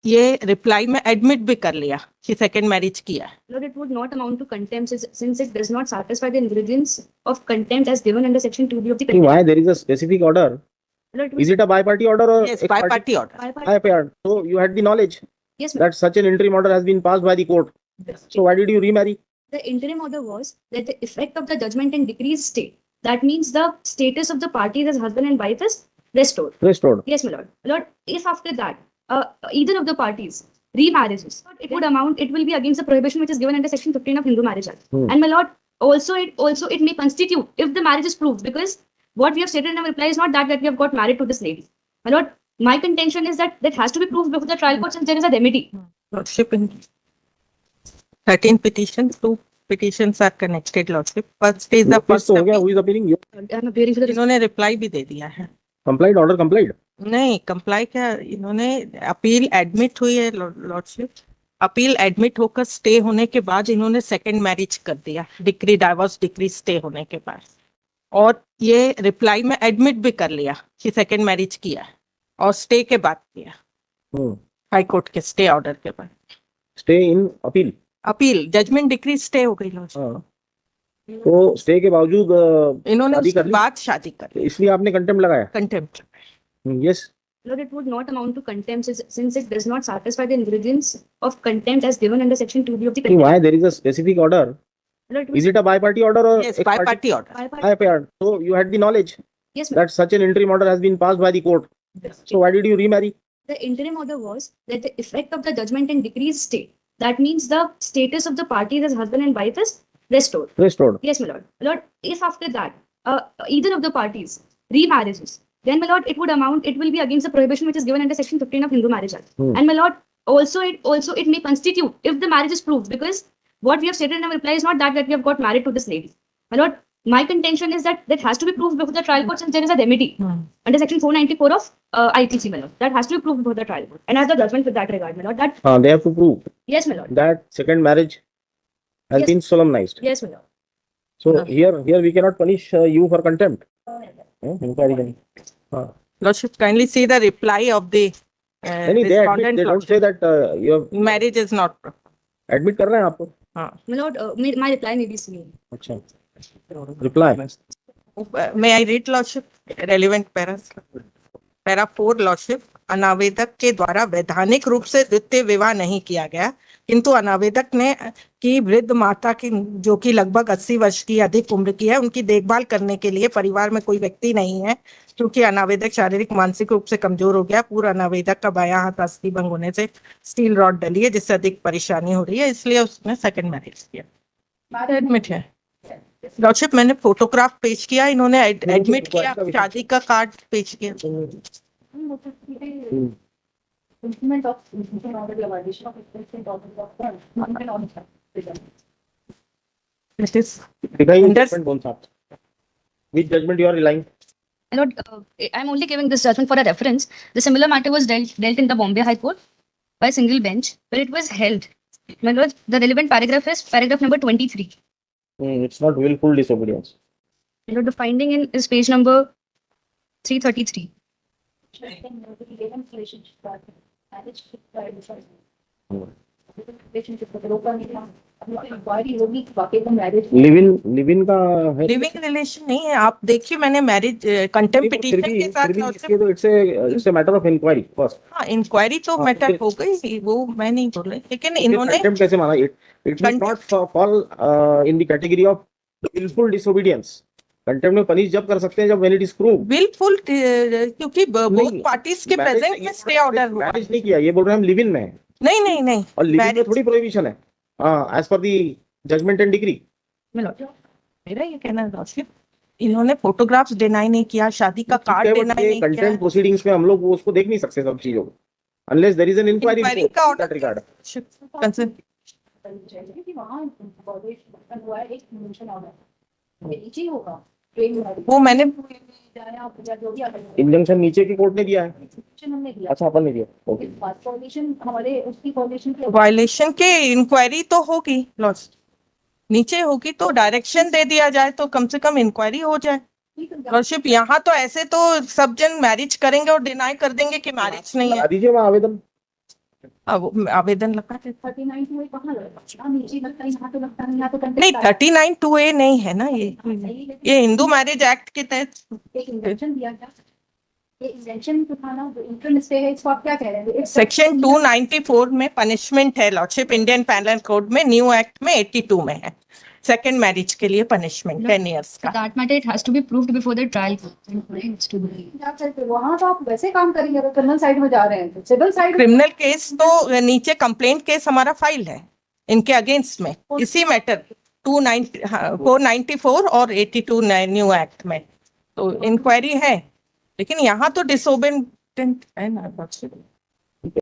ये रिप्लाई में एडमिट भी कर लिया कि सेकंड मैरिज किया है. Lord, it would not amount to contempt since it does not satisfy the ingredients of contempt as given under section 2B of the contempt. Why there is a specific order? Lord, Is it a bi-party order or Yes, ex-party? bi-party order. Bi-party. So you had the knowledge Yes, ma'am. that such an interim order has been passed by the court. Yes. So why did you remarry? The interim order was that the effect of the judgment and decrees stay. That means the status of the parties as husband and wife is restored. Restored. Yes, my lord. Lord, if after that either of the parties remarriages, it would amount. It will be against the prohibition which is given under section 15 of Hindu Marriage Act. And my lord, also it may constitute if the marriage is proved, because what we have stated in our reply is not that we have got married to this lady. My lord, my contention is that has to be proved before the trial court since there is a remedy. Lordship, in 13 petitions, 2 petitions are connected, Lordship. First is the first हो गया. appeal. Who is appealing? You I'm appearing for the इन्होंने reply भी दे दिया है. complied. Order complied. नहीं, comply क्या, इन्होंने appeal admit हुई है लॉर्डशिप. अपील एडमिट होकर स्टे होने के बाद इन्होंने सेकंड मैरिज कर दिया, डिक्री डाइवोर्स डिक्री स्टे होने के बाद. और ये रिप्लाई में एडमिट भी कर लिया कि सेकंड मैरिज किया है और स्टे के बाद किया, हाई कोर्ट के स्टे ऑर्डर के बाद. Stay in appeal. Appeal judgement decree stay हो गई लॉर्डशिप. तो स्टे के बावजूद इन्होंने शादी कर उसके ली? बाद शादी कर ली. इसलिए आपने कंटेम्प्ट लगाया. Contempt. Yes. Lord, it would not amount to contempt since it does not satisfy the ingredients of contempt as given under section 2B of the contempt. Why there is a specific order? Lord, Is it a bi-party order or Yes, ex-party? bi-party order. Bi-party. So you had the knowledge Yes, ma'am. that such an interim order has been passed by the court. So why did you remarry? The interim order was that the effect of the judgment and decrees stay. That means the status of the parties as husband and wife is restored. Restored. Yes, my lord. Lord, if after that either of the parties remarriages, then my lord, it would amount. It will be against the prohibition which is given under section 15 of Hindu Marriage Act. And my lord, also it may constitute if the marriage is proved, because what we have stated in our reply is not that we have got married to this lady. My lord, my contention is that has to be proved before the trial court since there is a remedy under section 494 of IPC, my lord. That has to be proved before the trial court. And as the judgment with that regard, my lord, that They have to prove yes, my lord. that second marriage has Yes. been solemnized. Yes, my lord. So here we cannot punish you for contempt. Inquiry can. Lordship, kindly see the reply of the नहीं, they admit, respondent. they don't say that you have Marriage is not proper. admit कर रहे हैं आपको. My lord, my reply may be seen. अच्छा. Reply. May I read, Lordship? Relevant paras. Para 4, lordship. अनावेदक के द्वारा वैधानिक रूप से द्वितीय विवाह नहीं किया गया, किंतु अनावेदक ने की वृद्ध माता की जो कि लगभग 80 वर्ष की अधिक उम्र की है, उनकी देखभाल करने के लिए परिवार में कोई व्यक्ति नहीं है, क्योंकि अनावेदक शारीरिक मानसिक रूप से कमजोर हो गया. पूर्व अनावेदक का बायां हाथ अस्थि भंग होने से स्टील रॉड डली है, जिससे अधिक परेशानी हो रही है, इसलिए उसने सेकंड मैरिज किया. एडमिट है लॉर्डशिप. मैंने फोटोग्राफ पेश किया, इन्होंने एडमिट किया, शादी का कार्ड पेश किया. It is Which judgment you are relying? My lord, I'm only giving this judgment for a reference. The similar matter was dealt in the Bombay High Court by a single bench, where it was held. My lord, the relevant paragraph is paragraph number 23. It's not willful disobedience. My lord, the finding is page number 333. Live in का है. Living relation नहीं है. आप देखिए, मैंने marriage contempt petition के साथ तो it's a matter of inquiry first. हाँ, इंक्वायरी तो मैटर हो गई, वो मैं नहीं बोल रही, लेकिन इन्होंने कंटेम्प्ट कैसे माना? It will not fall in the category of wilful disobedience. Contempt में पनिश जब कर सकते हैं जब when it is proved. Wilful, क्योंकि बोथ पार्टीज के प्रेजेंट में स्टे ऑर्डर हुआ. मैरिज नहीं किया, ये बोल रहे हैं हम लिव इन में है. नहीं और लिव इन में थोड़ी प्रोहिबिशन है. हां, as per the judgement and decree. मेरा ये कहना है लॉर्डशिप, इन्होंने फोटोग्राफ्स डिनाई नहीं किया, शादी का कार्ड डिनाई नहीं किया. कंटेम्प्ट प्रोसीडिंग्स में हम लोग वो उसको देख नहीं सकते सब चीजों को, unless there is an inquiry का ऑर्डर दैट रिगार्ड. कंसर्न वो मैंने इंजंक्शन नीचे की कोर्ट ने दिया है. अच्छा, अपन ने दिया. ओके. वायलेशन के इंक्वायरी तो होगी लॉर्ड, नीचे होगी तो डायरेक्शन दे दिया जाए तो कम से कम इंक्वायरी हो जाए. लॉर्डशिप, यहाँ तो ऐसे तो सब जन मैरिज करेंगे और डिनाई कर देंगे कि मैरिज नहीं है. दीजिए वहाँ आवेदन. अब आवेदन लगा देते। 39 में कहाँ लगता है? नीचे लगता है, यहाँ तो लगता नहीं, यहाँ तो नहीं, कंटेक्ट 39(2)(a) नहीं है ना ये हिंदू मैरिज एक्ट के तहत एक इंजेक्शन दिया था, ये इंजेक्शन तो था ना, इंटरन स्टे है, इसको आप क्या कह रहे हैं? सेक्शन 294 में पनिशमेंट है लॉर्डशिप, इंडियन पैनल कोड में, न्यू एक्ट में 82 में है सेकंड मैरिज के लिए पनिशमेंट 10 इयर्स For का। that matter, it has to be proved before the trial. वहाँ तो आप वैसे काम करेंगे अगर क्रिमिनल साइड में जा रहे हैं तो सिविल साइड क्रिमिनल केस तो नीचे कंप्लेंट केस हमारा फाइल है इनके अगेंस्ट में, इसी मैटर 494 और 82 न्यू एक्ट में तो इंक्वायरी है, लेकिन यहाँ तो डिसोबेडेंट है ना।